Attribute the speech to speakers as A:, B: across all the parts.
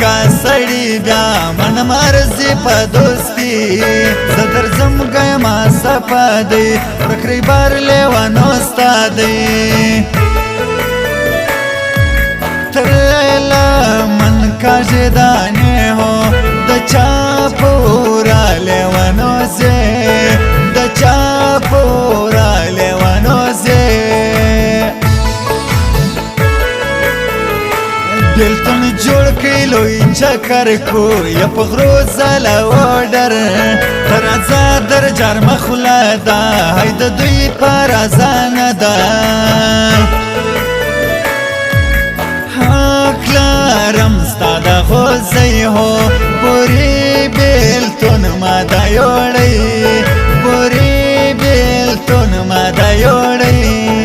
A: رنگا سړی بیا من مرزي په دوستي زدر زم گما صفا دی رکری بار لیوانو استادی ترلا من کا جدانه هو د چا پورا لیوانو زه د چا پورا لیوانو زه بیلتون جوړ کړي لوی چکر کو یا په غرو زلا وډر تر ازادر جار مخلا دا هید دوی پر ازان دا کلارم ستاد خو زی هو پوری بیلتون ما دا یوړی پوری بیلتون ما دا یوړی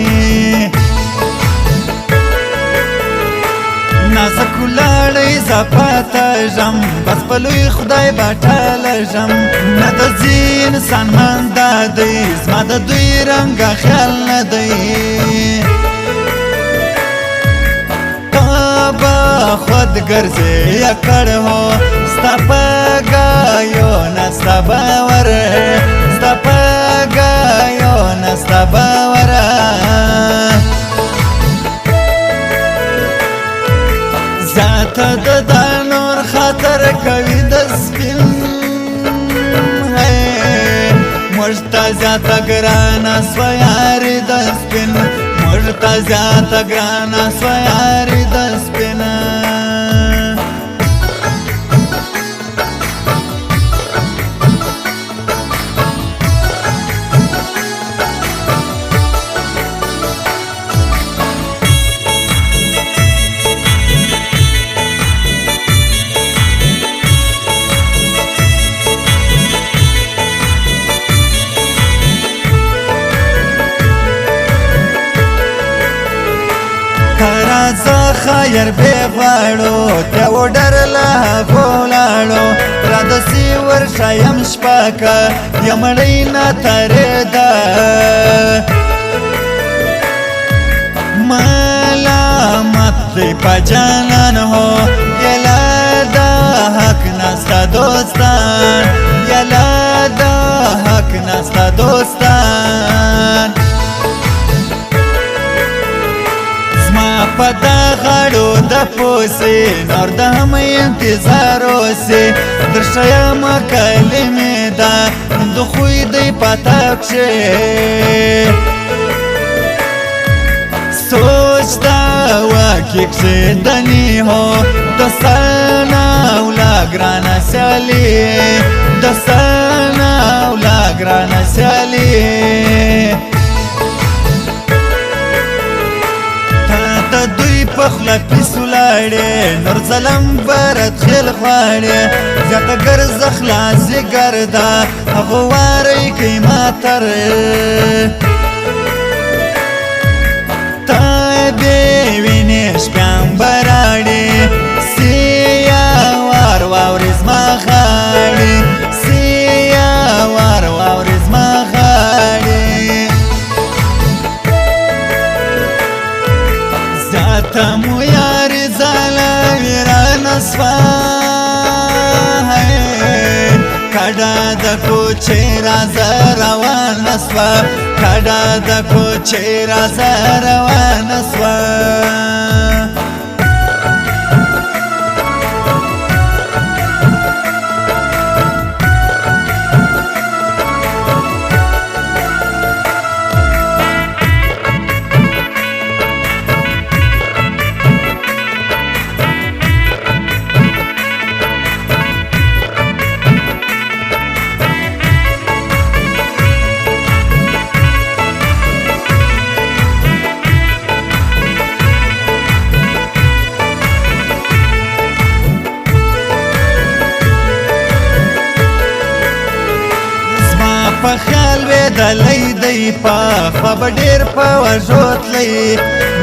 A: نازک لاړی زپاته ژم بس په لوی خدای باټاله ژم نه د ځي انسان من دا دی زما د دوی رنګه خیال نه دی تا به خود ګرځې یا کړ هو ستا په ګایو نه ستا باور ستا په ګایو نه ستا باور زاته د دانور خاطر کوي د سپین مشتا زیاته ګرانه سوه یاري د سپین مشتا زیاته ګرانه سوه یاري د سپین زه خیر به غواړو ته وډر له غولاړو را د سیور شایم شپاکه یمړی نه ترېده ملامت دی په جانان هو یلا د حق نستا دوستان یلا د حق نستا دوستان پتا غړو د پوسې نور د هم انتظار اوسې در شیم کلمې دا د خوی دی پتا کښې سوچ دا واقع کښېدنې هو د سنا اولا ګرانه سیالي د سنا اولا ګرانه سیالي دوی پخلا پیسو لاړې نور ظلم برد خیل غواړې زیاته ګرځ خلاصې ګرده هغه واری کوي ماتر تا بې وینې شپیان براړې سیا وار واورې زما غاړې سیا وار واورې زما غاړې تمو یاری زالا ویران سوا کډا د کوچې راز روان سوا کډا د کوچې راز روان سوا په خیال وې دلی دی په خواب ډېر په وژو تلی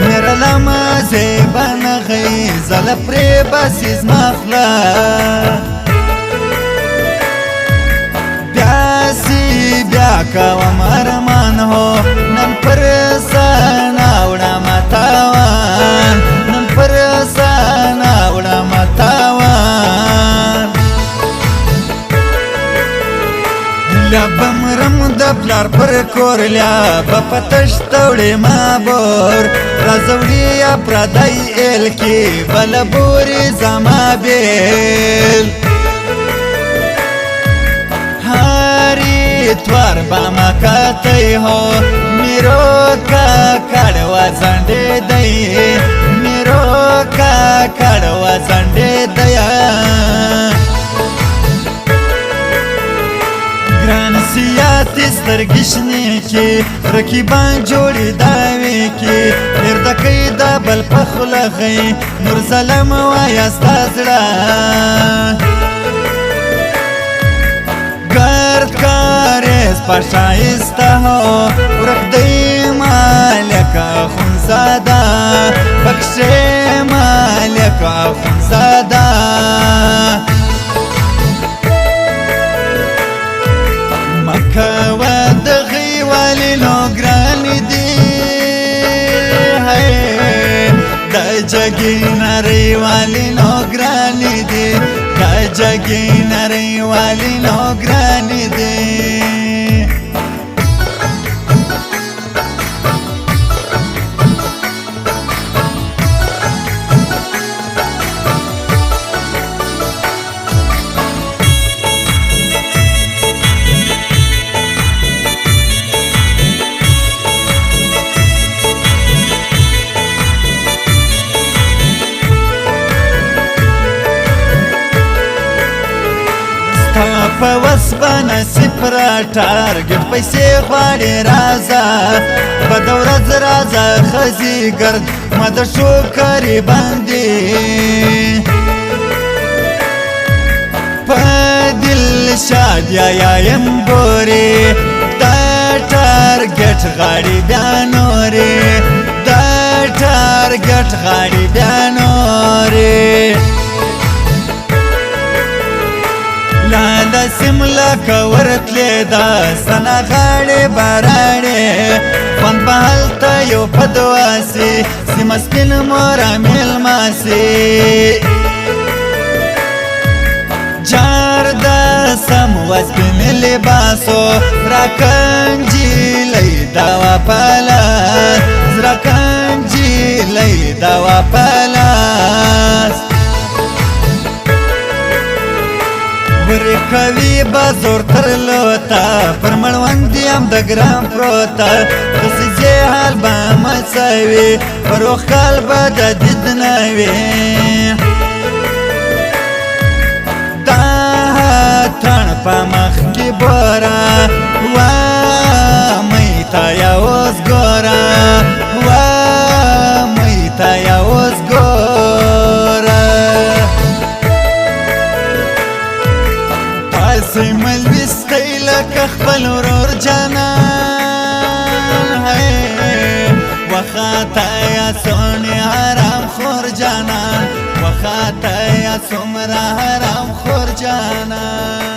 A: میره لمه زیبه نغی زله پرې بسې زما خوله بیاسې بیا کوم ارمان هو نن پر سن اوړم تاوان نن پر سن اوړم تاوان پلار پر کورلیا بپتش توڑی ما بور رازوڑی یا پردائی ایل کی بل بوری زما بیل هاری توار با مکاتی ہو میرو کا کڑوا زنڈی دی میرو کا کڑوا زنڈی دیا گران سیاتی سترگشنی کی رکیبان جوڑی داوی کی اردکی دا بل پخلغی نور ظلم وایا ستازڑا گرد کاریز پاشایستا ہو ورک دی مالکا خونزادا بکشی مالکا خونزادا مکوا دغی والی نوگرانی دی دا جگی نری والی نوگرانی دی دا جگی نری والی نوگرانی دی په وسبانه سپرا ټارګټ پیسې غواړي رازه په دورځ رازه خزي ګرد مد شو کری باندې په دل شادیا یم ګوري دا ټارګټ غاړي بیا نوري دا ټارګټ غاړي بیا نوري لالا سملا کورتلی دا سنا غاڑی بارانی فن بحالتا یو پدواسی سیما سپین مورا میلماسی جار دا سموا سپین لباسو راکنجی لی دوا پالاس راکنجی لی دوا پالاس وری کوي بازور تر لوتا پر مړوندې هم د ګرام پروتا دسې حال به مساوي پر وخال به د دید نه وي دا تن په مخ کې بورا وا میتا یا اوس ګورا وا میتا یا اوس ګورا سیمل وستی لکه خپل ورور جانان وخاته یا سونی حرام خور جانان وخاته یا سمرا حرام خور جانان